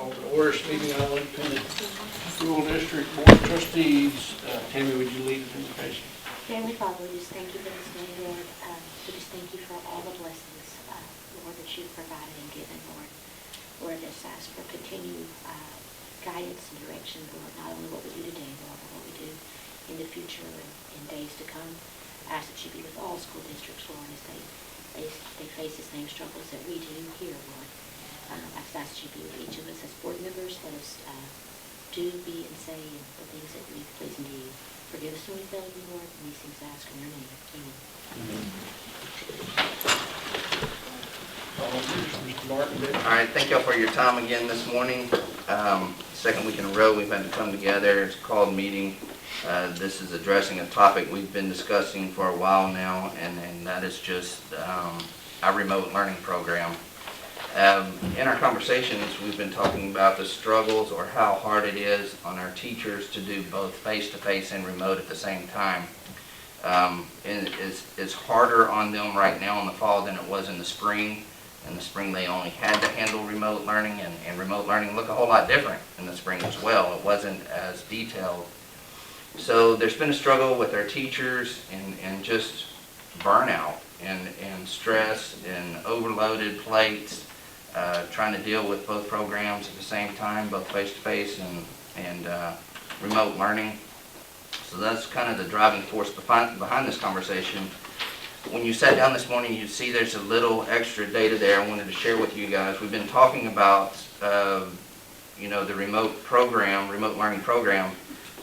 Call to order, meeting of Iola Independent School District Board of Trustees. Tammy, would you lead the invocation? Heavenly Father, we just thank you for this day, Lord. We just thank you for all the blessings, Lord, that you've provided and given, Lord. Lord, I just ask for continued guidance and direction, Lord, not only what we do today, Lord, but what we do in the future and in days to come. I ask that you be with all school districts, Lord, as they face the same struggles that we do here, Lord. I ask that you be with each of us as board members. Let us do, be, and say the things that we please in you. Forgive us when we fail you, Lord, and these things I ask in your name. Amen. Mr. Martin. All right, thank y'all for your time again this morning. Second week in a row we've had to come together. It's a called meeting. This is addressing a topic we've been discussing for a while now, and that is just our remote learning program. In our conversations, we've been talking about the struggles or how hard it is on our teachers to do both face-to-face and remote at the same time. It's harder on them right now in the fall than it was in the spring. In the spring, they only had to handle remote learning, and remote learning looked a whole lot different in the spring as well. It wasn't as detailed. So there's been a struggle with our teachers and just burnout and stress and overloaded plates. Trying to deal with both programs at the same time, both face-to-face and remote learning. So that's kind of the driving force behind this conversation. When you sat down this morning, you see there's a little extra data there I wanted to share with you guys. We've been talking about the remote learning program,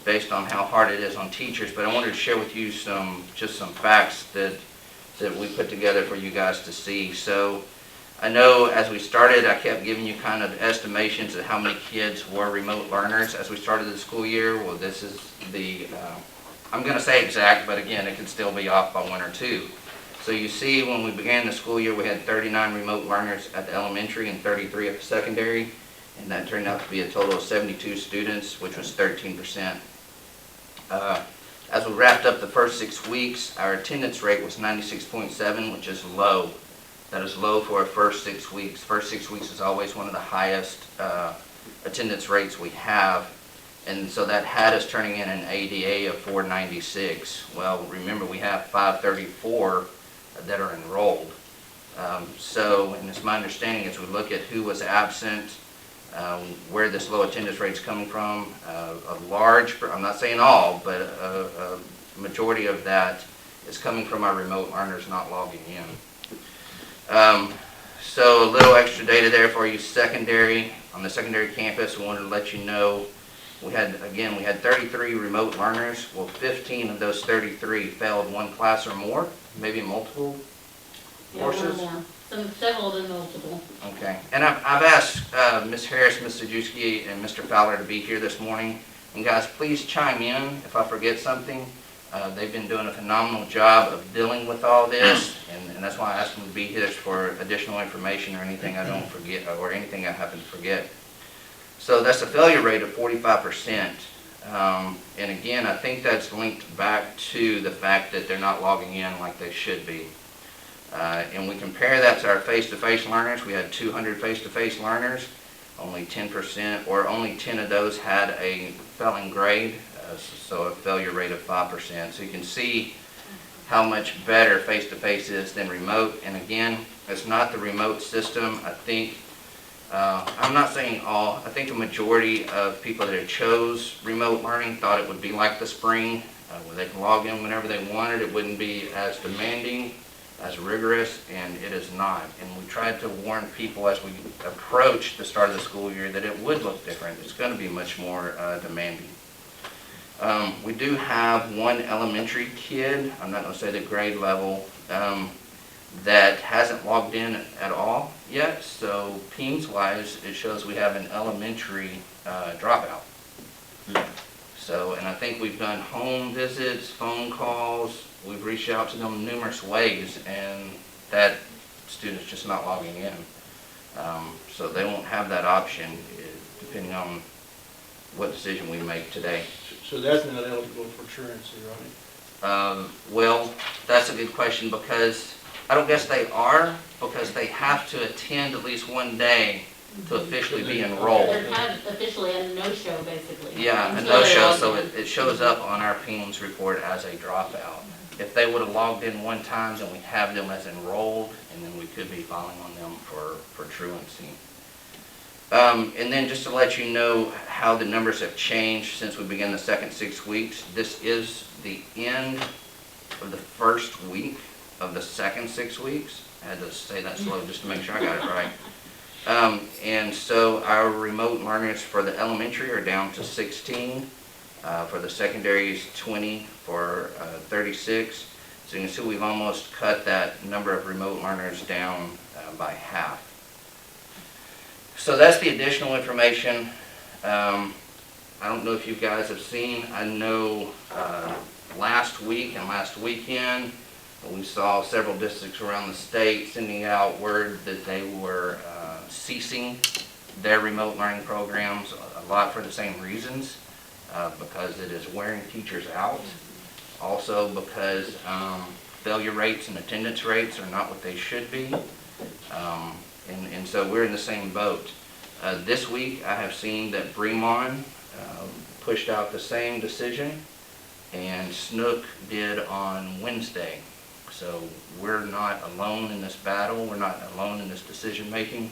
based on how hard it is on teachers, but I wanted to share with you some facts that we put together for you guys to see. So I know as we started, I kept giving you kind of estimations of how many kids were remote learners as we started the school year. Well, this is the, I'm going to say exact, but again, it can still be off by 1 or 2. So you see when we began the school year, we had 39 remote learners at the elementary and 33 at the secondary, and that turned out to be a total of 72 students, which was 13%. As we wrapped up the first 6 weeks, our attendance rate was 96.7, which is low. That is low for our first 6 weeks. First 6 weeks is always one of the highest attendance rates we have. And so that had us turning in an ADA of 496. Well, remember we have 534 that are enrolled. And it's my understanding as we look at who was absent, where this low attendance rate is coming from, a large, I'm not saying all, but a majority of that is coming from our remote learners not logging in. So a little extra data there for you secondary. On the secondary campus, we wanted to let you know we had 33 remote learners. Well, 15 of those 33 failed one class or more, maybe multiple courses. Several of them multiple. Okay, and I've asked Ms. Harris, Ms. Sajewski, and Mr. Fowler to be here this morning. And guys, please chime in if I forget something. They've been doing a phenomenal job of dealing with all this, and that's why I asked them to be here for additional information or anything I don't forget or anything I happen to forget. So that's a failure rate of 45%. And again, I think that's linked back to the fact that they're not logging in like they should be. And we compare that to our face-to-face learners. We had 200 face-to-face learners. Only 10% or only 10 of those had a failing grade. So a failure rate of 5%. So you can see how much better face-to-face is than remote. And again, it's not the remote system. I think, I'm not saying all, I think a majority of people that chose remote learning thought it would be like the spring, where they can log in whenever they wanted. It wouldn't be as demanding, as rigorous, and it is not. And we tried to warn people as we approached the start of the school year that it would look different. It's going to be much more demanding. We do have one elementary kid, I'm not going to say the grade level, that hasn't logged in at all yet. So PEMS-wise, it shows we have an elementary dropout. So, and I think we've done home visits, phone calls, we've reached out to them numerous ways, and that student's just not logging in. So they won't have that option depending on what decision we make today. So that's not eligible for truancy, right? Well, that's a good question, because I don't guess they are, because they have to attend at least one day to officially be enrolled. They're kind of officially a no-show, basically. Yeah, a Until they're no-show, logged so in. it shows up on our PIMS report as a dropout. If they would have logged in one time, then we'd have them as enrolled, and then we could be filing on them for truancy. And then just to let you know how the numbers have changed since we began the second 6 weeks, this is the end of the first week of the second 6 weeks. I had to say that slow just to make sure I got it right. And so our remote learners for the elementary are down to 16. For the secondary is 20 for 36. So you can see we've almost cut that number of remote learners down by half. So that's the additional information. I don't know if you guys have seen, I know last week and last weekend, we saw several districts around the state sending out word that they were ceasing their remote learning programs, a lot for the same reasons, because it is wearing teachers out. Also because failure rates and attendance rates are not what they should be. And so we're in the same boat. This week I have seen that Bremond pushed out the same decision, and Snook did on Wednesday. So we're not alone in this battle. We're not alone in this decision making.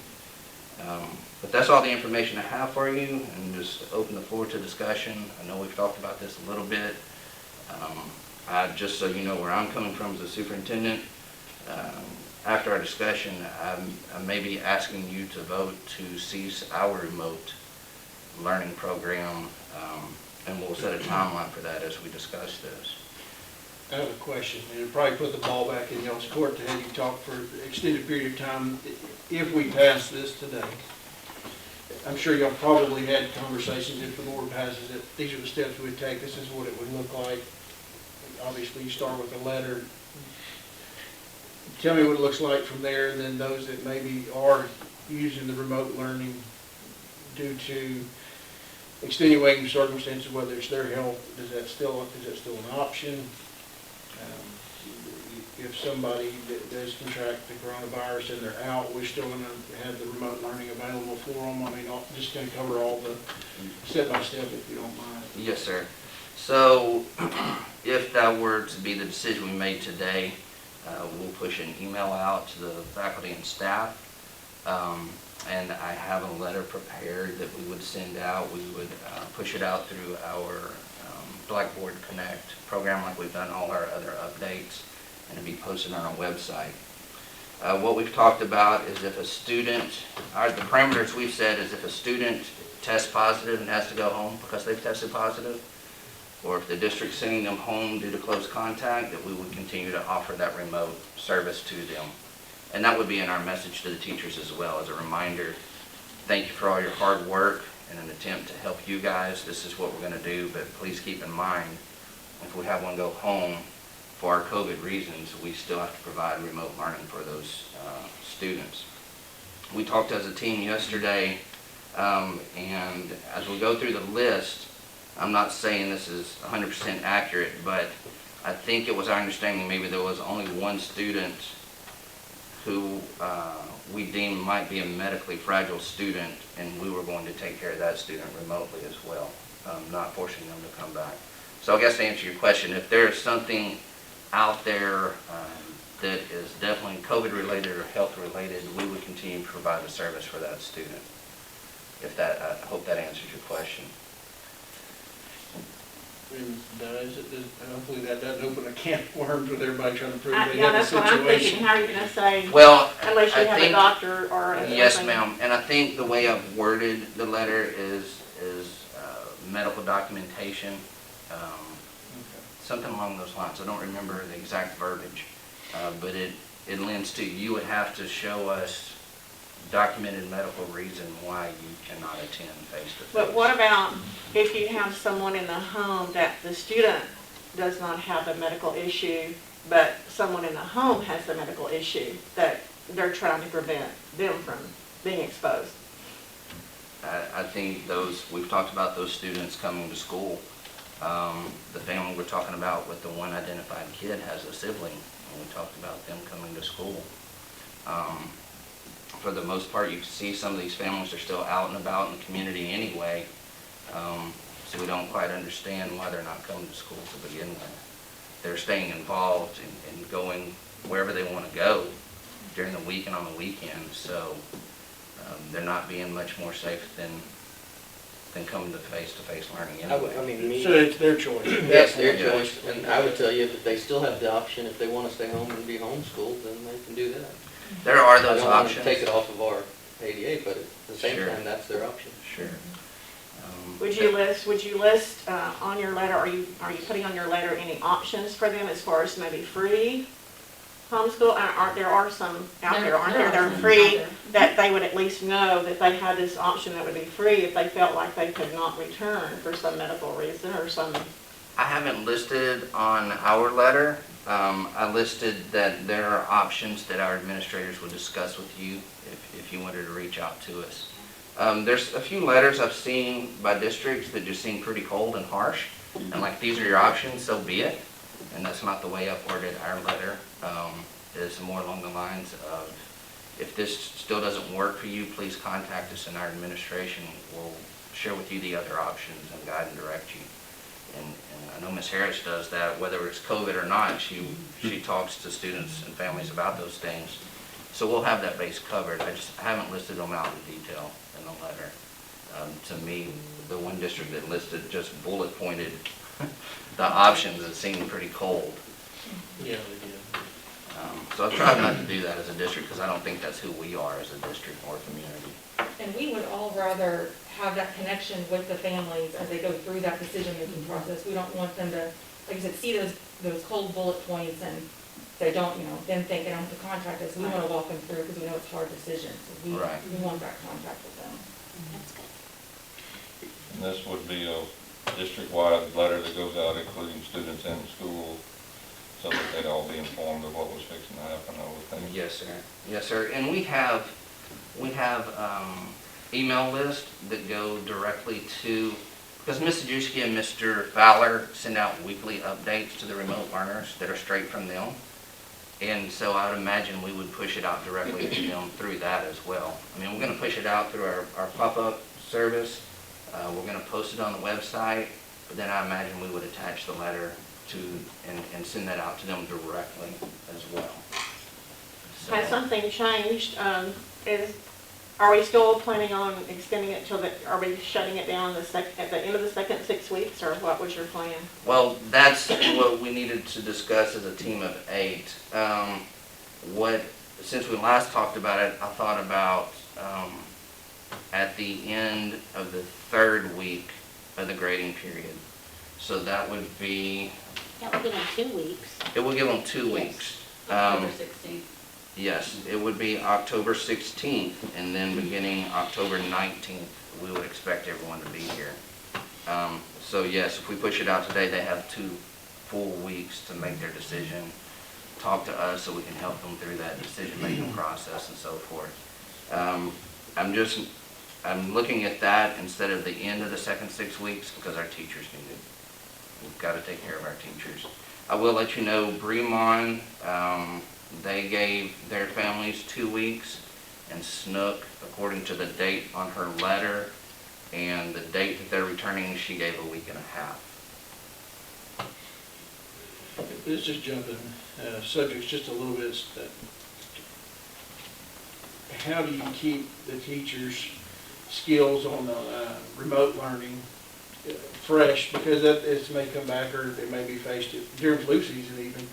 But that's all the information I have for you, and just open the floor to discussion. I know we've talked about this a little bit. Just so you know where I'm coming from as a superintendent, after our discussion, I may be asking you to vote to cease our remote learning program, and we'll set a timeline for that as we discuss this. I have a question, and it'll probably put the ball back in y'all's court to have you talk for an extended period of time. If we pass this today, I'm sure y'all probably had conversations if the board passes it. These are the steps we'd take. This is what it would look like. Obviously, you start with a letter. Tell me what it looks like from there, and then those that maybe are using the remote learning due to extenuating circumstances, whether it's their health, is that still an option? If somebody does contract the coronavirus and they're out, we're still going to have the remote learning available for them. I mean, just going to cover all the step by step, if you don't mind. Yes, sir. So if that were to be the decision we made today, we'll push an email out to the faculty and staff, and I have a letter prepared that we would send out. We would push it out through our Blackboard Connect program like we've done all our other updates, and it'll be posted on our website. What we've talked about is if a student, the parameters we've said is if a student tests positive and has to go home because they've tested positive, or if the district's sending them home due to close contact, that we would continue to offer that remote service to them. And that would be in our message to the teachers as well, as a reminder. Thank you for all your hard work in an attempt to help you guys. This is what we're going to do, but please keep in mind, if we have one go home for our COVID reasons, we still have to provide remote learning for those students. We talked as a team yesterday, and as we go through the list, I'm not saying this is 100% accurate, but I think it was our understanding maybe there was only one student who we deemed might be a medically fragile student, and we were going to take care of that student remotely as well, not forcing them to come back. So I guess to answer your question, if there is something out there that is definitely COVID related or health related, we would continue to provide the service for that student. I hope that answers your question. And does it, hopefully that doesn't open a can of worms with everybody trying to prove they Yeah, have a that's what I'm thinking. situation. How are you going to say, Well, unless you I have a think, doctor or a yes, something? ma'am. And I think the way I've worded the letter is medical documentation, something along those lines. I don't remember the exact verbiage, but it lends to you would have to show us documented medical reason why you cannot attend face-to-face. But what about if you have someone in the home that the student does not have a medical issue, but someone in the home has a medical issue that they're trying to prevent them from being exposed? I think we've talked about those students coming to school. The family we're talking about with the one identified kid has a sibling, and we talked about them coming to school. for the most part, you can see some of these families are still out and about in the community anyway. So we don't quite understand why they're not coming to school to begin with. They're staying involved and going wherever they want to go during the week and on the weekend. So they're not being much more safe than coming to face-to-face learning anyway. I mean, So it's their choice. that's their Yeah. choice, and I would tell you that they still have the option, if they want to stay home and be homeschooled, then they can do that. There are I those don't want to options. take it off of our ADA, but at the same Sure. time, that's their option. Sure. Would you list on your letter, are you putting on your letter any options for them as far as maybe free homeschool? There are some out there, aren't there? They're free, that they would at least know that they had this option that would be free if they felt like they could not return for some medical reason or some. I haven't listed on our letter. I listed that there are options that our administrators would discuss with you if you wanted to reach out to us. There's a few letters I've seen by districts that just seem pretty cold and harsh, and like, these are your options, so be it. And that's not the way I've worded our letter. It's more along the lines of, if this still doesn't work for you, please contact us in our administration. We'll share with you the other options and guide and direct you. And I know Ms. Harris does that, whether it's COVID or not. She talks to students and families about those things. So we'll have that base covered. I haven't listed them out in detail in the letter. To me, the one district that listed just bullet pointed the options, it seemed pretty cold. Yeah, they did. So I've tried not to do that as a district, because I don't think that's who we are as a district or community. And we would all rather have that connection with the families as they go through that decision-making process. We don't want them to, like I said, see those cold bullet points and they don't, then think they don't have to contact us. We want to walk them through because we know it's hard decisions. So Right. we want that contact with them. That's good. And this would be a district-wide letter that goes out including students in school, so that they'd all be informed of what was fixing to happen, I would think. Yes, sir. Yes, sir. And we have email lists that go directly to, because Ms. Sajewski and Mr. Fowler send out weekly updates to the remote learners that are straight from them. And so I would imagine we would push it out directly to them through that as well. I mean, we're going to push it out through our pop-up service. We're going to post it on the website, but then I imagine we would attach the letter to and send that out to them directly as well. So, Has something changed? Are we still planning on extending it are we shutting it down at the end of the second 6 weeks, or what was your plan? well, that's what we needed to discuss as a team of 8. Since we last talked about it, I thought about at the end of the 3rd week of the grading period. So that would be, That would give them 2 weeks. it would give them 2 Yes. weeks. October 16th. Yes, it would be October 16th, and then beginning October 19th, we would expect everyone to be here. So yes, if we push it out today, they have 2 full weeks to make their decision, talk to us so we can help them through that decision-making process and so forth. I'm looking at that instead of the end of the second 6 weeks, because our teachers need it. We've got to take care of our teachers. I will let you know, Bremont, they gave their families 2 weeks, and Snook, according to the date on her letter and the date that they're returning, she gave a week and a half. Let's just jump in subjects just a little bit. How do you keep the teachers' skills on the remote learning fresh? Because it may come back, or they may be faced during flu season even.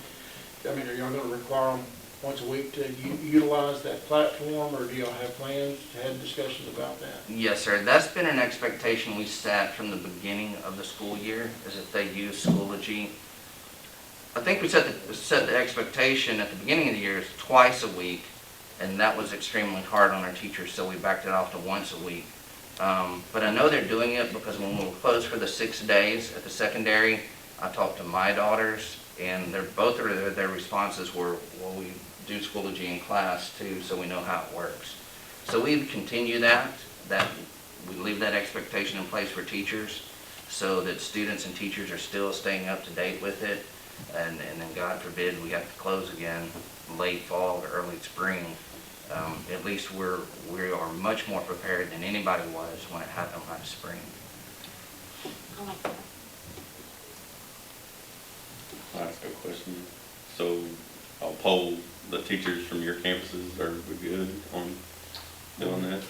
I mean, are y'all going to require them once a week to utilize that platform, or do y'all have plans to have discussions about that? Yes, sir. That's been an expectation we set from the beginning of the school year, is that they use Schoology. I think we set the expectation at the beginning of the year is twice a week, and that was extremely hard on our teachers, so we backed it off to once a week. But I know they're doing it because when we were closed for the 6 days at the secondary, I talked to my daughters, and both of their responses were, well, we do Schoology in class too, so we know how it works. So we continue that we leave that expectation in place for teachers, so that students and teachers are still staying up to date with it, and then God forbid we have to close again late fall or early spring. at least we are much more prepared than anybody was when it happened last spring. I like that. I'll ask a question. So I'll poll the teachers from your campuses. Are we good on doing that?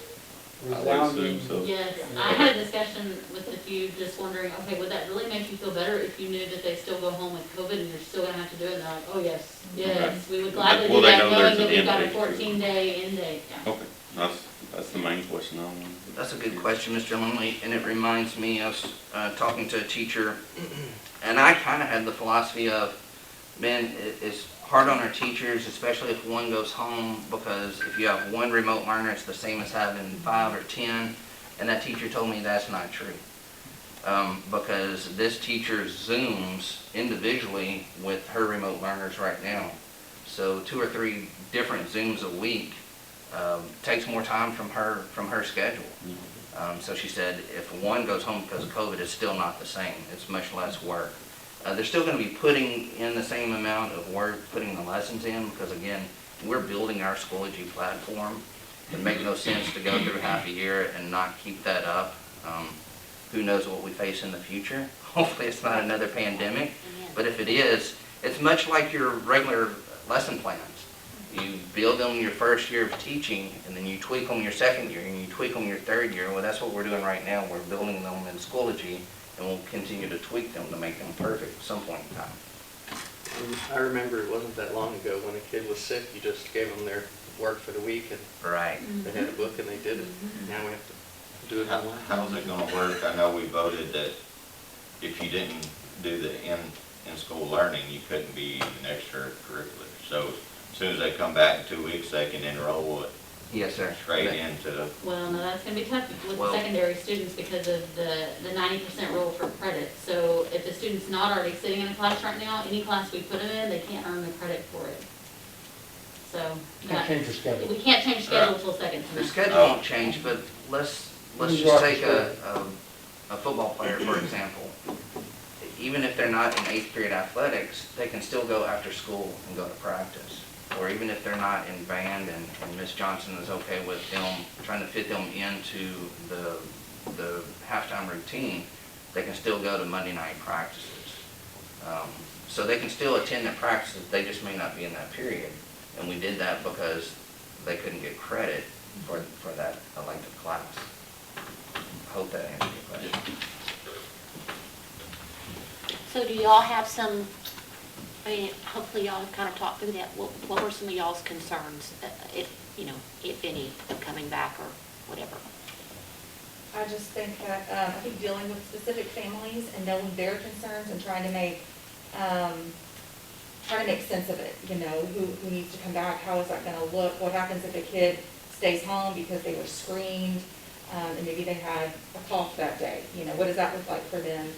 I would assume so. Yes, I had a discussion with a few, just wondering, okay, would that really make you feel better if you knew that they still go home with COVID and you're still gonna have to do it? And they're like, oh, yes, yes, we would gladly do Will they that, know knowing there's that an we've got a end date? 14-day end date, yeah. Okay, that's the main question I wanted. That's a good question, Mr. Lumley, and it reminds me of talking to a teacher, and I kind of had the philosophy of, man, it's hard on our teachers, especially if one goes home, because if you have one remote learner, it's the same as having 5 or 10, and that teacher told me that's not true. Because this teacher Zooms individually with her remote learners right now. So 2 or 3 different Zooms a week takes more time from her schedule. So she said if one goes home because of COVID, it's still not the same. It's much less work. They're still going to be putting in the same amount of work, putting the lessons in, because again, we're building our Schoology platform. It makes no sense to go through half a year and not keep that up. Who knows what we face in the future? Hopefully it's not another pandemic, but if it is, it's much like your regular lesson plans. You build them your first year of teaching, and then you tweak them your second year, and you tweak them your third year. Well, that's what we're doing right now. We're building them in Schoology, and we'll continue to tweak them to make them perfect at some point in time. I remember it wasn't that long ago when a kid was sick, you just gave them their work for the week and Right. they had a book and they did it. Now we have to do it online. How's it gonna work? I know we voted that if you didn't do the in-school learning, you couldn't be an extracurricular. So as soon as they come back in 2 weeks, they can enroll it Yes, sir. straight into, Well, no, that's gonna be tough with Well- secondary students because of the 90% rule for credit. So if the student's not already sitting in a class right now, any class we put them in, they can't earn the credit for it. So. Can't change your schedule. We can't change schedule until second The semester. schedule won't change, but let's just take a football player, for example. Even if they're not in 8th period athletics, they can still go after school and go to practice. Or even if they're not in band and Miss Johnson is okay with them, trying to fit them into the halftime routine, they can still go to Monday night practices. So they can still attend the practices, they just may not be in that period. And we did that because they couldn't get credit for that elective class. I hope that answers your question. So do y'all have some, I mean, hopefully y'all have kind of talked through that. What were some of y'all's concerns, if any, of coming back or whatever? I just think that, I think dealing with specific families and knowing their concerns and trying to make sense of it, who needs to come back, how is that gonna look, what happens if a kid stays home because they were screened, and maybe they had a cough that day, what does that look like for them?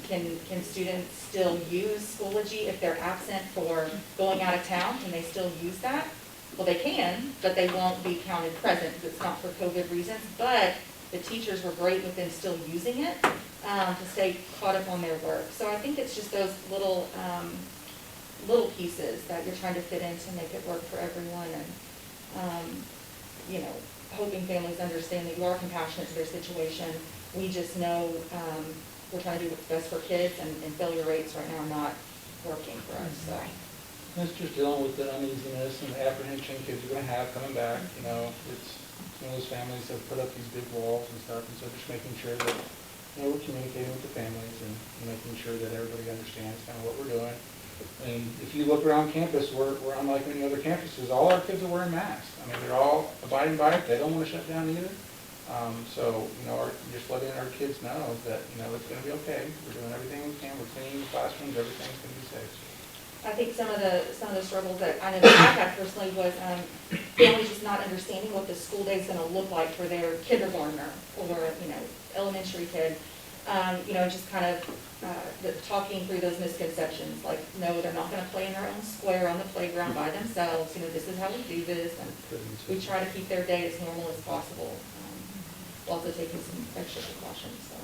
Can students still use Schoology if they're absent for going out of town? Can they still use that? Well, they can, but they won't be counted present because it's not for COVID reasons, but the teachers were great with them still using it to stay caught up on their work. So I think it's just those little pieces that you're trying to fit in to make it work for everyone, and hoping families understand that you are compassionate to their situation. We just know we're trying to do what's best for kids, and failure rates right now are not working for us. So It's just dealing with the uneasiness and the apprehension kids are gonna have coming back, it's some of those families have put up these big walls and stuff, and so just making sure that, we're communicating with the families and making sure that everybody understands kind of what we're doing. And if you look around campus, we're unlike many other campuses, all our kids are wearing masks. I mean, they're all abiding by it, they don't wanna shut down either. So, just letting our kids know that, it's gonna be okay, we're doing everything we can, we're cleaning the classrooms, everything's gonna be safe. I think some of the struggles that I know that I've had personally was families just not understanding what the school day is going to look like for their kindergartner or elementary kid. Just kind of talking through those misconceptions, like no, they're not going to play in their own square on the playground by themselves. This is how we do this, and we try to keep their day as normal as possible, while also taking some extra precautions. So.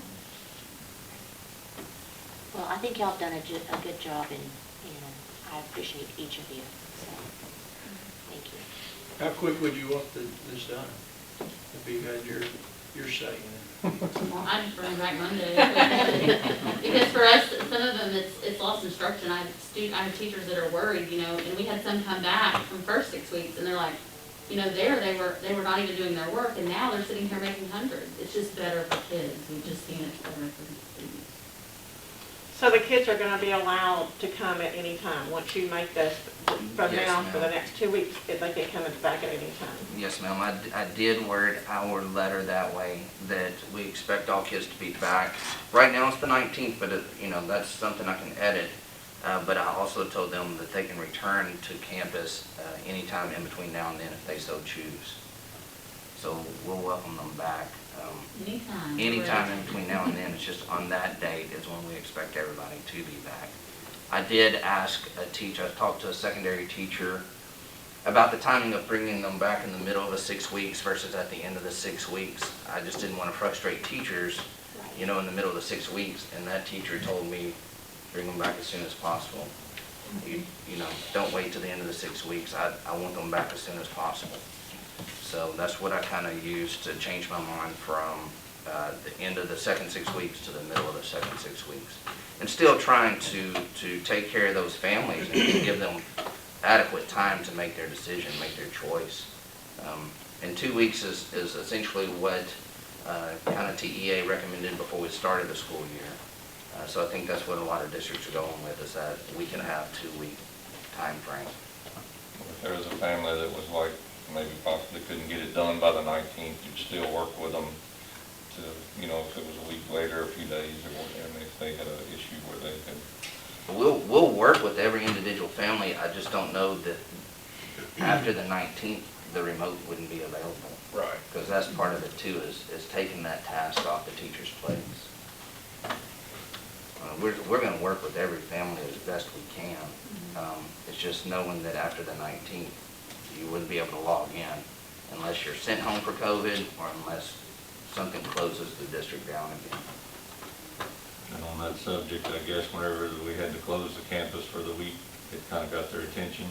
Well, I think y'all have done a good job, and I appreciate each of you, so, thank you. How quick would you want this done? If you had your say in it? Well, I'd bring it back Monday. Because for us, some of them, it's lost instruction. I have teachers that are worried, you know, and we had some come back from first 6 weeks, and they're like, you know, they were not even doing their work, and now they're sitting here making hundreds. It's just better for kids. We've just seen it better for students. So the kids are gonna be allowed to come at any time, once you make this, from Yes, now for the ma'am. next 2 weeks, if they can come back at any time. Yes, ma'am, I did word our letter that way, that we expect all kids to be back. Right now, it's the 19th, but, you know, that's something I can edit. But I also told them that they can return to campus anytime in between now and then if they so choose. So we'll welcome them back. Anytime. Anytime in between now and then, it's just on that date is when we expect everybody to be back. I did ask a teacher, I talked to a secondary teacher about the timing of bringing them back in the middle of the 6 weeks versus at the end of the 6 weeks. I just didn't want to frustrate teachers, you know, in the middle of the 6 weeks, and that teacher told me, bring them back as soon as possible. You know, don't wait till the end of the 6 weeks. I want them back as soon as possible. So that's what I kind of used to change my mind from the end of the second 6 weeks to the middle of the second 6 weeks. And still trying to take care of those families and to give them adequate time to make their decision, make their choice. And 2 weeks is essentially what kind of TEA recommended before we started the school year. So I think that's what a lot of districts are going with, is that we can have 2-week time frame. If there was a family that was like, maybe possibly couldn't get it done by the 19th, you'd still work with them to, you know, if it was a week later, a few days, or whatever, if they had an issue where they could. We'll work with every individual family. I just don't know that after the 19th, the remote wouldn't be available. Right. Because that's part of it too, is taking that task off the teacher's plates. We're going to work with every family as best we can. It's just knowing that after the 19th, you wouldn't be able to log in unless you're sent home for COVID or unless something closes the district down again. And on that subject, I guess whenever we had to close the campus for the week, it kind of got their attention.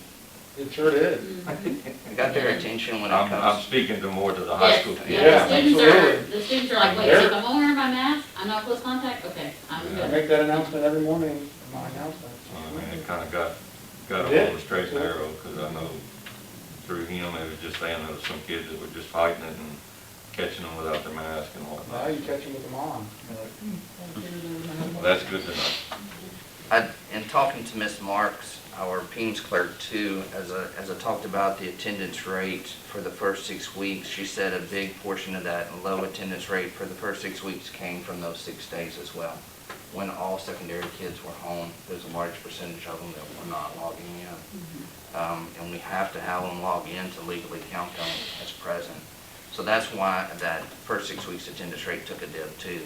It sure did. It got their attention when it I'm comes. speaking to more to the high Yes, school kids. yeah, Yeah, the students are like, wait, so if I'm gonna wear my mask, I'm not close contact? Okay, I'm I good. make that announcement every morning in my announcement. And it kind of got It them did. on the straight and narrow, because I know through him, it was just saying there was some kids that were just fighting it and catching them without their mask and Now whatnot. you catch them with them on. You're like, Well, that's good to know. In talking to Ms. Marks, our PEMS clerk too, as I talked about the attendance rate for the first 6 weeks, she said a big portion of that low attendance rate for the first 6 weeks came from those 6 days as well. When all secondary kids were home, there's a large percentage of them that were not logging in. And we have to have them log in to legally count them as present. So that's why that first 6 weeks attendance rate took a dip too.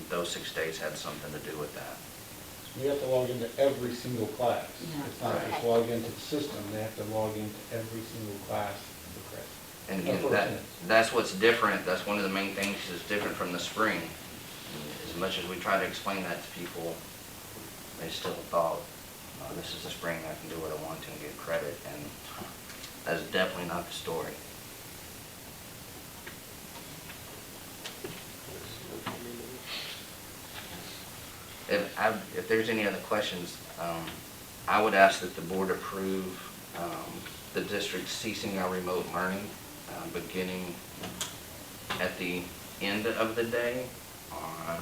Those 6 days had something to do with that. You have to log into every single class. Yeah. It's not just log into the system, they have to log into every single class for credit. And Of course, that, yeah. that's what's different, that's one of the main things that's different from the spring. As much as we try to explain that to people, they still thought, oh, this is the spring, I can do what I want to and get credit, and that's definitely not the story. If there's any other questions, I would ask that the board approve the district ceasing our remote learning, beginning at the end of the day on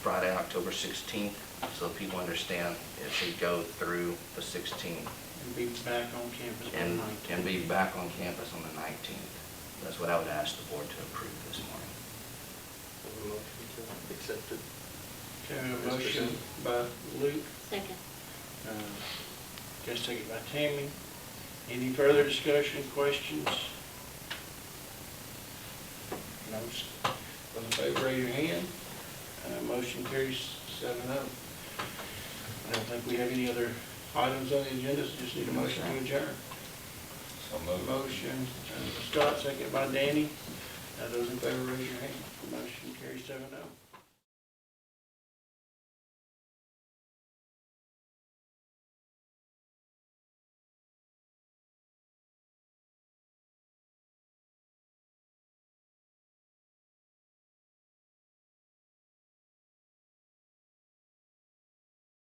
Friday, October 16th, so people understand it should go through the 16th And be back on campus on the 19th. and be back on campus on the 19th. That's what I would ask the board to approve this morning. Have a motion to accept it. Okay, a motion by Luke, Second. just second by Tammy. Any further discussion, questions? No. Those in favor, raise your hand. Motion carries 7-0. I don't think we have any other items on the agenda, so just need a motion to adjourn. So moved. Motion, Scott, second by Danny. Those in favor, raise your hand. Motion carries 7-0.